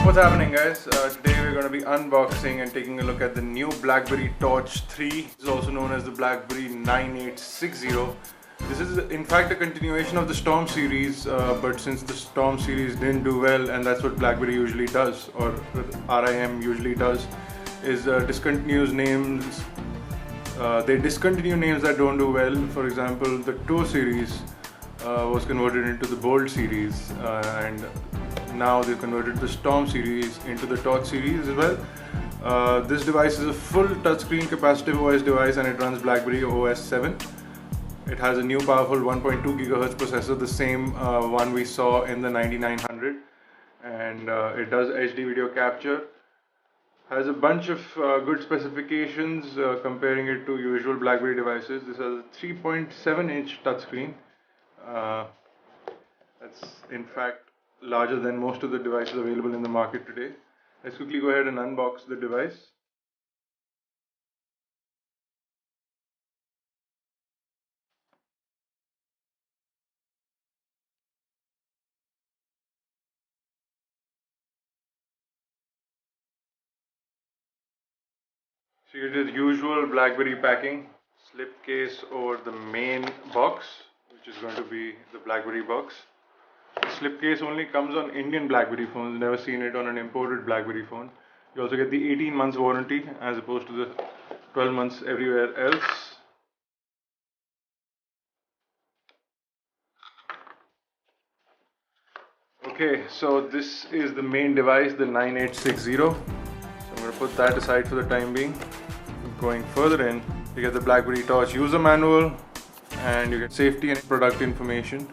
What's happening, guys? Today we're going to be unboxing and taking a look at the new Blackberry Torch 3. It's also known as the Blackberry 9860. This is in fact a continuation of the Storm series, but since the Storm series didn't do well, and that's what Blackberry usually does, or RIM usually does, is discontinues names. They discontinue names that don't do well. For example, the Toe series was converted into the Bold series, and now they've converted the Storm series into the Torch series as well. This device is a full touchscreen capacitive OS device, and it runs Blackberry OS 7. It has a new powerful 1.2 GHz processor, the same one we saw in the 9900, and it does HD video capture. Has a bunch of good specifications comparing it to usual Blackberry devices. This has a 3.7-inch touchscreen. That's in fact larger than most of the devices available in the market today. Let's quickly go ahead and unbox the device. So you did usual Blackberry packing, slipcase over the main box, which is going to be the Blackberry box. The slipcase only comes on Indian Blackberry phones, never seen it on an imported Blackberry phone. You also get the 18 months warranty as opposed to the 12 months everywhere else. Okay, so this is the main device, the 9860. So I'm going to put that aside for the time being. Going further in, you get the Blackberry Torch user manual, and you get safety and product information.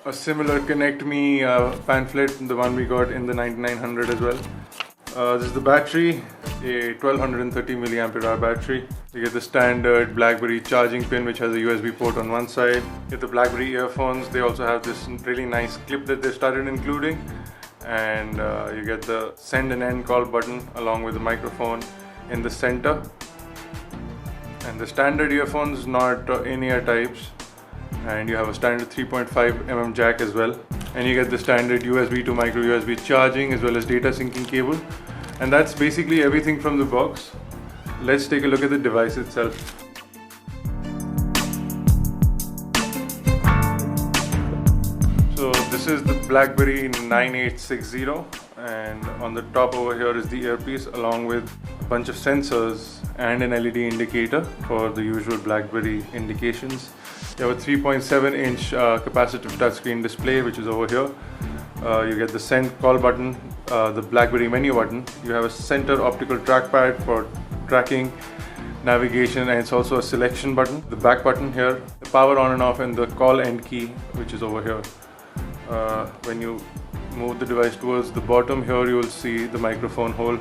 A similar Connect Me pamphlet, the one we got in the 9900 as well. This is the battery, a 1230 mAh battery. You get the standard Blackberry charging pin, which has a USB port on one side. You get the Blackberry earphones. They also have this really nice clip that they started including, and you get the send and end call button along with the microphone in the center. And the standard earphones, not in-ear types. And you have a standard 3.5mm jack as well, and you get the standard USB to micro USB charging as well as data syncing cable, and that's basically everything from the box. Let's take a look at the device itself. So this is the Blackberry 9860, and on the top over here is the earpiece along with a bunch of sensors and an LED indicator for the usual Blackberry indications. You have a 3.7-inch capacitive touchscreen display, which is over here. You get the send call button, the Blackberry menu button. You have a center optical trackpad for tracking, navigation, and it's also a selection button. The back button here, the power on and off, and the call end key, which is over here. When you move the device towards the bottom here, you will see the microphone hole.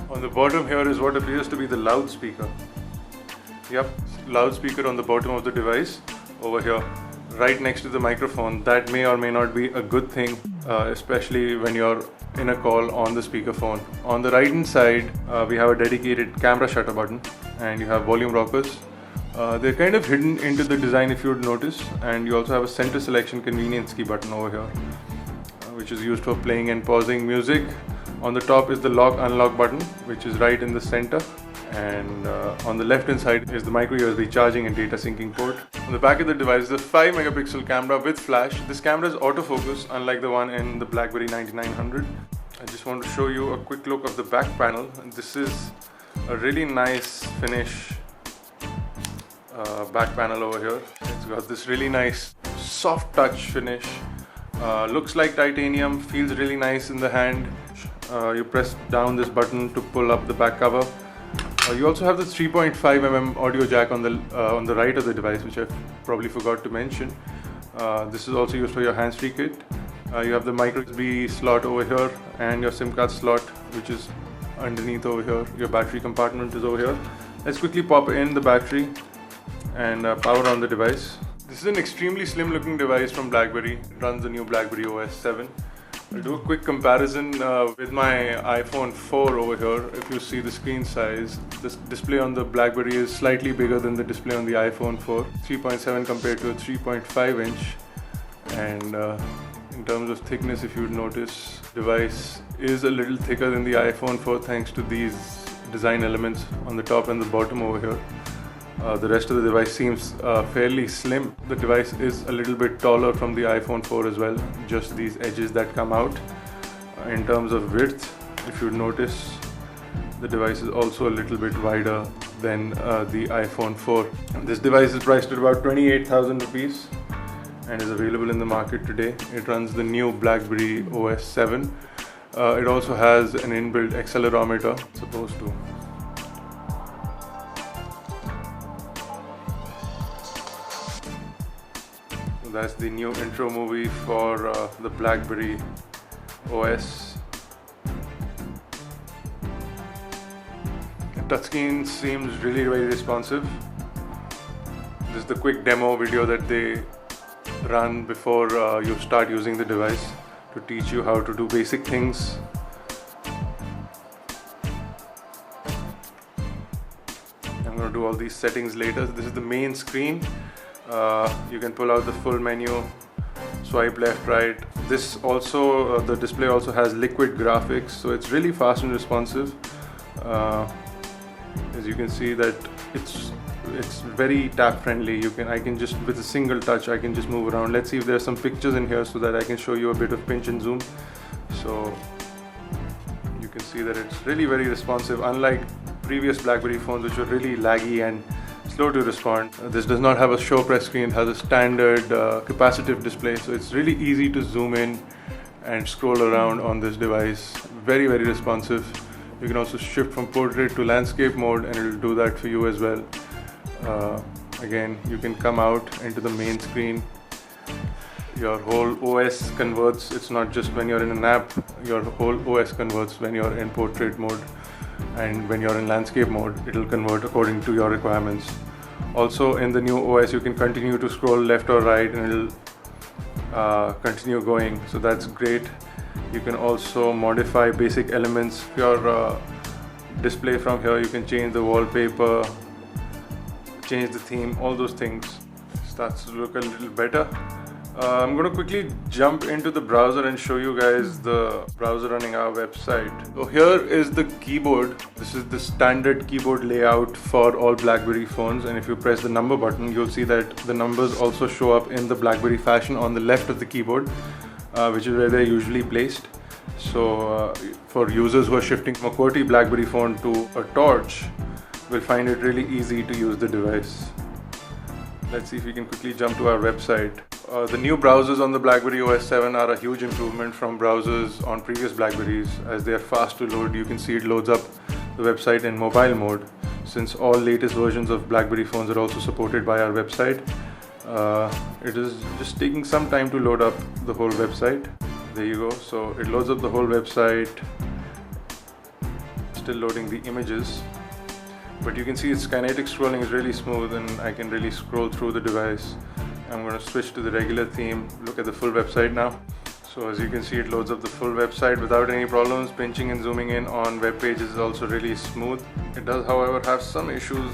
On the bottom here is what appears to be the loudspeaker. Yep, loudspeaker on the bottom of the device over here, right next to the microphone. That may or may not be a good thing, especially when you're in a call on the speakerphone. On the right hand side, we have a dedicated camera shutter button, and you have volume rockers. They're kind of hidden into the design if you would notice, and you also have a center selection convenience key button over here, which is used for playing and pausing music. On the top is the lock unlock button, which is right in the center. And on the left hand side is the micro USB charging and data syncing port. On the back of the device is a 5 megapixel camera with flash. This camera is autofocus, unlike the one in the Blackberry 9900. I just want to show you a quick look of the back panel. And this is a really nice finish back panel over here. It's got this really nice soft touch finish. Looks like titanium, feels really nice in the hand. You press down this button to pull up the back cover. You also have the 3.5mm audio jack on the right of the device, which I probably forgot to mention. This is also used for your hands-free kit. You have the micro USB slot over here, and your SIM card slot, which is underneath over here. Your battery compartment is over here. Let's quickly pop in the battery and power on the device. This is an extremely slim looking device from Blackberry. It runs the new Blackberry OS 7. I'll do a quick comparison with my iPhone 4 over here. If you see the screen size, this display on the Blackberry is slightly bigger than the display on the iPhone 4. 3.7 compared to a 3.5 inch, and In terms of thickness, if you'd notice, device is a little thicker than the iPhone 4 thanks to these design elements on the top and the bottom over here. The rest of the device seems fairly slim. The device is a little bit taller from the iPhone 4 as well, just these edges that come out. In terms of width, if you notice, the device is also a little bit wider than the iPhone 4. This device is priced at about 28,000 rupees and is available in the market today. It runs the new Blackberry OS 7. It also has an inbuilt accelerometer, supposed to. So that's the new intro movie for the Blackberry OS. The touchscreen seems really very responsive. This is the quick demo video that they run before you start using the device to teach you how to do basic things. I'm going to do all these settings later. This is the main screen. You can pull out the full menu, swipe left, right. This also, the display also has liquid graphics, so it's really fast and responsive. As you can see that it's very tap friendly. I can just, with a single touch, I can just move around. Let's see if there's some pictures in here so that I can show you a bit of pinch and zoom. So you can see that it's really very responsive, unlike previous Blackberry phones which were really laggy and slow to respond. This does not have a show press screen. It has a standard capacitive display, so it's really easy to zoom in and scroll around on this device. Very, very responsive. You can also shift from portrait to landscape mode and it will do that for you as well. Again, you can come out into the main screen. Your whole OS converts. It's not just when you're in an app, your whole OS converts when you're in portrait mode, and when you're in landscape mode, it'll convert according to your requirements. Also, in the new OS, you can continue to scroll left or right and it'll continue going, so that's great. You can also modify basic elements. Your display from here, you can change the wallpaper, change the theme, all those things. Starts to look a little better. I'm going to quickly jump into the browser and show you guys the browser running our website. So here is the keyboard. This is the standard keyboard layout for all Blackberry phones, and if you press the number button, you'll see that the numbers also show up in the Blackberry fashion on the left of the keyboard, which is where they're usually placed. So for users who are shifting from a QWERTY Blackberry phone to a Torch, will find it really easy to use the device. Let's see if we can quickly jump to our website. The new browsers on the Blackberry OS 7 are a huge improvement from browsers on previous Blackberries, as they are fast to load. You can see it loads up the website in mobile mode, since all latest versions of Blackberry phones are also supported by our website. It is just taking some time to load up the whole website. There you go. So it loads up the whole website, still loading the images. But you can see its kinetic scrolling is really smooth and I can really scroll through the device. I'm going to switch to the regular theme, look at the full website now. So as you can see, it loads up the full website without any problems. Pinching and zooming in on web pages is also really smooth. It does, however, have some issues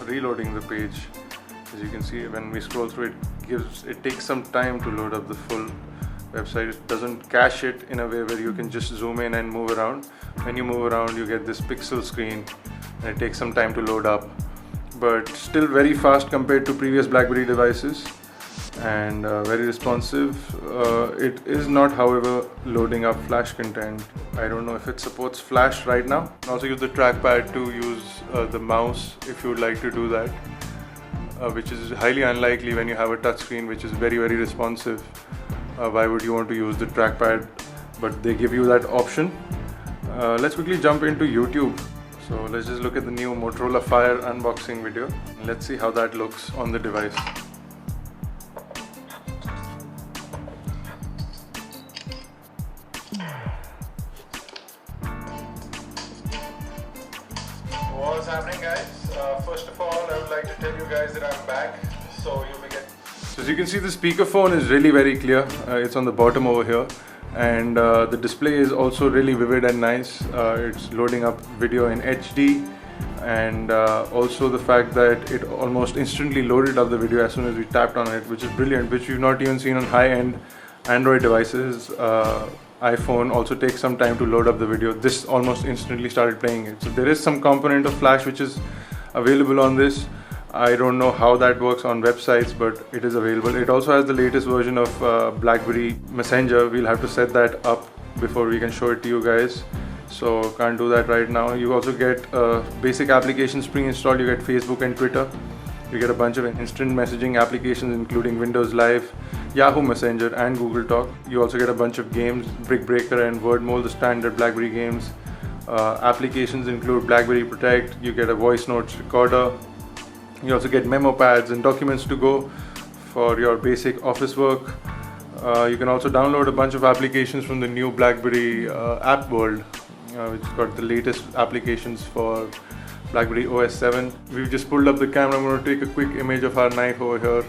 reloading the page. As you can see, when we scroll through it takes some time to load up the full website. It doesn't cache it in a way where you can just zoom in and move around. When you move around, you get this pixel screen and it takes some time to load up, but still very fast compared to previous Blackberry devices and very responsive. It is not, however, loading up Flash content. I don't know if it supports Flash right now. You can also use the trackpad to use the mouse if you would like to do that, which is highly unlikely when you have a touchscreen which is very, very responsive. Why would you want to use the trackpad? But they give you that option. Let's quickly jump into YouTube. So let's just look at the new Motorola Fire unboxing video. Let's see how that looks on the device. What's happening, guys? First of all, I would like to tell you guys that I'm back. So as you can see, the speakerphone is really very clear. It's on the bottom over here. And the display is also really vivid and nice. It's loading up video in HD, and also the fact that it almost instantly loaded up the video as soon as we tapped on it, which is brilliant, which we've not even seen on high-end Android devices. iPhone also takes some time to load up the video. This almost instantly started playing it. So there is some component of flash which is available on this. I don't know how that works on websites, but it is available. It also has the latest version of Blackberry Messenger. We'll have to set that up before we can show it to you guys. So can't do that right now. You also get basic applications pre-installed. You get Facebook and Twitter. You get a bunch of instant messaging applications including Windows Live, Yahoo Messenger and Google Talk. You also get a bunch of games, Brick Breaker and WordMole, the standard BlackBerry games. Applications include BlackBerry Protect. You get a voice notes recorder. You also get memo pads and documents to go for your basic office work. You can also download a bunch of applications from the new BlackBerry app world, which has got the latest applications for BlackBerry OS 7. We've just pulled up the camera. I'm going to take a quick image of our night over here.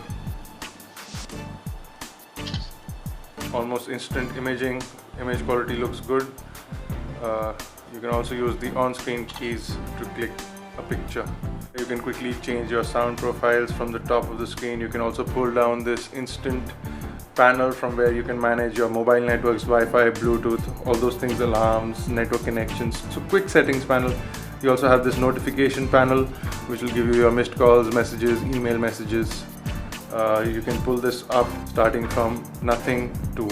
Almost instant imaging. Image quality looks good. You can also use the on-screen keys to click a picture. You can quickly change your sound profiles from the top of the screen. You can also pull down this instant panel from where you can manage your mobile networks, Wi-Fi, Bluetooth, all those things, alarms, network connections. So quick settings panel. You also have this notification panel which will give you your missed calls, messages, email messages. You can pull this up starting from nothing to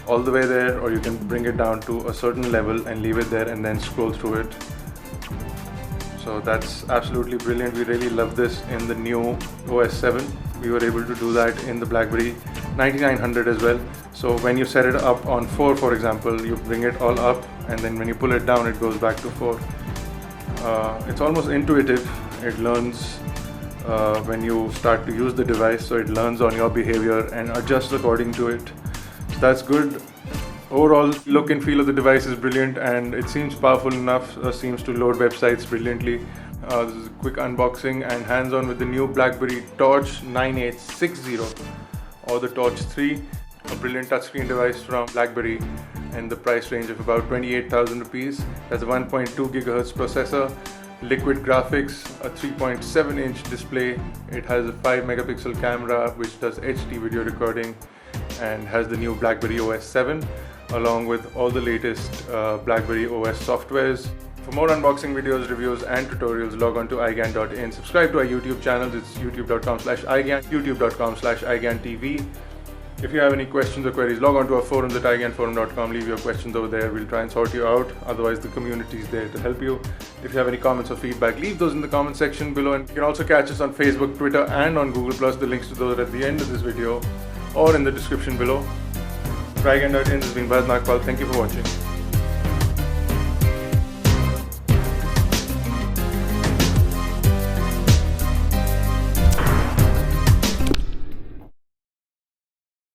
all the way there, or you can bring it down to a certain level and leave it there and then scroll through it. So that's absolutely brilliant. We really love this in the new OS 7. We were able to do that in the BlackBerry 9900 as well. So when you set it up on 4, for example, you bring it all up and then when you pull it down it goes back to 4. It's almost intuitive. It learns when you start to use the device, so it learns on your behavior and adjusts according to it. So that's good. Overall look and feel of the device is brilliant and it seems powerful enough, seems to load websites brilliantly. This is a quick unboxing and hands-on with the new BlackBerry Torch 9860 or the Torch 3, a brilliant touchscreen device from BlackBerry and the price range of about 28,000 rupees. It has a 1.2 GHz processor, liquid graphics, a 3.7-inch display. It has a 5 megapixel camera which does HD video recording and has the new BlackBerry OS 7 along with all the latest BlackBerry OS softwares. For more unboxing videos, reviews and tutorials, log on to iGyaan.in. Subscribe to our YouTube channels. It's youtube.com/iGyaan, youtube.com/iGyaanTV. If you have any questions or queries, log on to our forums at iGyaanforum.com. Leave your questions over there. We'll try and sort you out. Otherwise, the community is there to help you. If you have any comments or feedback, leave those in the comment section below. And you can also catch us on Facebook, Twitter and on Google+. The links to those are at the end of this video or in the description below. For iGyaan.in, this has been Bharat Nagpal. Thank you for watching.